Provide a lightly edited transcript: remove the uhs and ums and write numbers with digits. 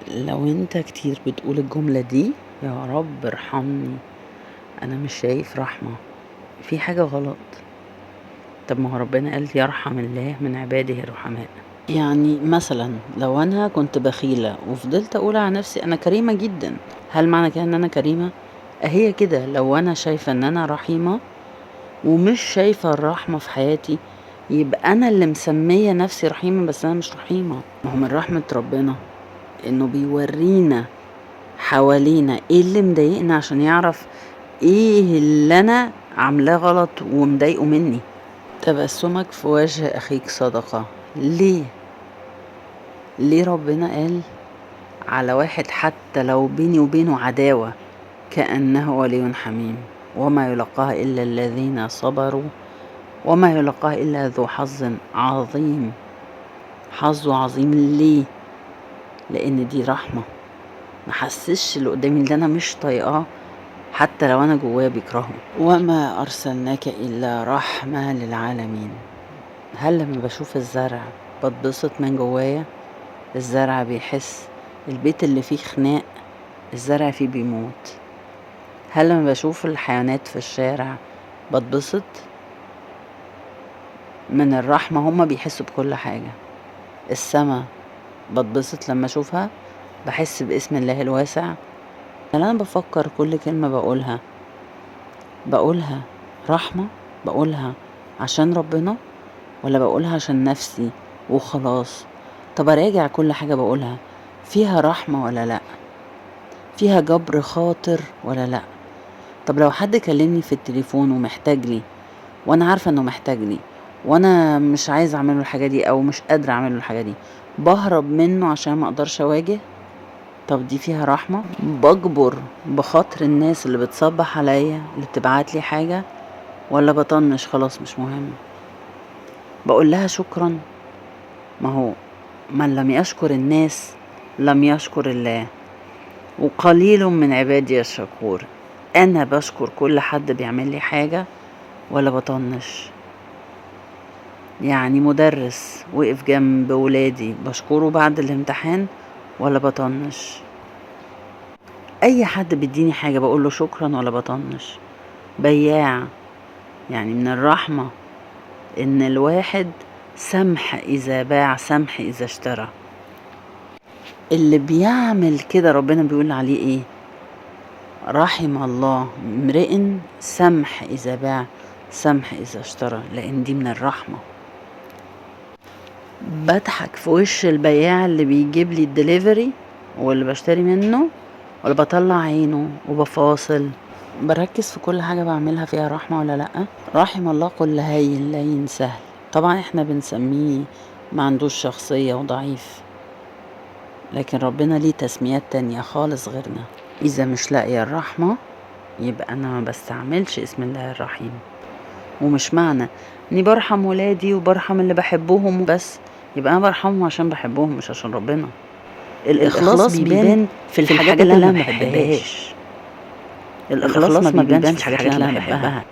لو انت كتير بتقول الجملة دي، يا رب ارحمني، انا مش شايف رحمة، في حاجة غلط. طب ما هو ربنا قال يرحم الله من عباده الرحماء. يعني مثلا لو انا كنت بخيلة وفضلت اقول على نفسي انا كريمة جدا، هل معنى كده ان انا كريمة؟ هي كده. لو انا شايفة ان انا رحيمة ومش شايفة الرحمة في حياتي، يبقى انا اللي مسمية نفسي رحيمة بس انا مش رحيمة. ما هو من رحمة ربنا انه بيورينا حوالينا ايه اللي مضايقنا عشان يعرف ايه اللي انا عاملاه غلط ومضايقه مني. تبسمك في وجه اخيك صدقة. ليه ربنا قال على واحد حتى لو بيني وبينه عداوة كأنه ولي حميم، وما يلقاها إلا الذين صبروا وما يلقاها إلا ذو حظ عظيم. حظه عظيم ليه؟ لأن دي رحمة، محسسش اللي قدامي اللي أنا مش طايقاه حتى لو أنا جوايا بيكرهه. وما أرسلناك إلا رحمة للعالمين. هل لما بشوف الزرع بتبسط من جوايا؟ الزرع بيحس. البيت اللي فيه خناق الزرع فيه بيموت. هل لما بشوف الحيوانات في الشارع بتبسط؟ من الرحمة هما بيحسوا بكل حاجة. السما بتبسط لما اشوفها، بحس باسم الله الواسع. هل انا بفكر كل كلمة بقولها رحمة؟ بقولها عشان ربنا ولا بقولها عشان نفسي وخلاص؟ طب اراجع كل حاجة بقولها، فيها رحمة ولا لا؟ فيها جبر خاطر ولا لا؟ طب لو حد كلمني في التليفون ومحتاج لي وانا عارفة انه محتاج لي وانا مش عايز اعمله الحاجة دي او مش قادرة اعمله الحاجة دي، بهرب منه عشان ما اقدرش اواجه؟ طب دي فيها رحمة؟ بجبر بخاطر الناس اللي بتصبح عليا اللي بتبعت لي حاجة، ولا بطنش خلاص مش مهم؟ بقول لها شكرا. ما هو من لم يشكر الناس لم يشكر الله، وقليل من عبادي الشكور. انا بشكر كل حد بيعمل لي حاجة ولا بطنش؟ يعني مدرس وقف جنب ولادي بشكره بعد الامتحان ولا بطنش؟ اي حد بيديني حاجة بقوله شكرا ولا بطنش؟ بياع، يعني من الرحمة ان الواحد سمح اذا باع سمح اذا اشترى. اللي بيعمل كده ربنا بيقول عليه ايه؟ رحم الله امرئ سمح اذا باع سمح اذا اشترى، لان دي من الرحمة. بضحك في وش البياع اللي بيجيب لي الدليفري واللي بشتري منه، ولا بطلع عينه وبفاصل؟ بركز في كل حاجة بعملها فيها رحمة ولا لأ؟ رحم الله كل هين لين سهل. طبعا احنا بنسميه ما عندوش شخصية وضعيف، لكن ربنا ليه تسميات تانية خالص غيرنا. اذا مش لاقية الرحمة يبقى انا ما بستعملش اسم الله الرحيم. ومش معنى اني برحم ولادي وبرحم اللي بحبهم بس يبقى انا برحمهم عشان بحبهم مش عشان ربنا. الإخلاص بيبان في الحاجات اللي أنا ما بحبهاش. الإخلاص ما بيبانش في الحاجات اللي أنا بحبها.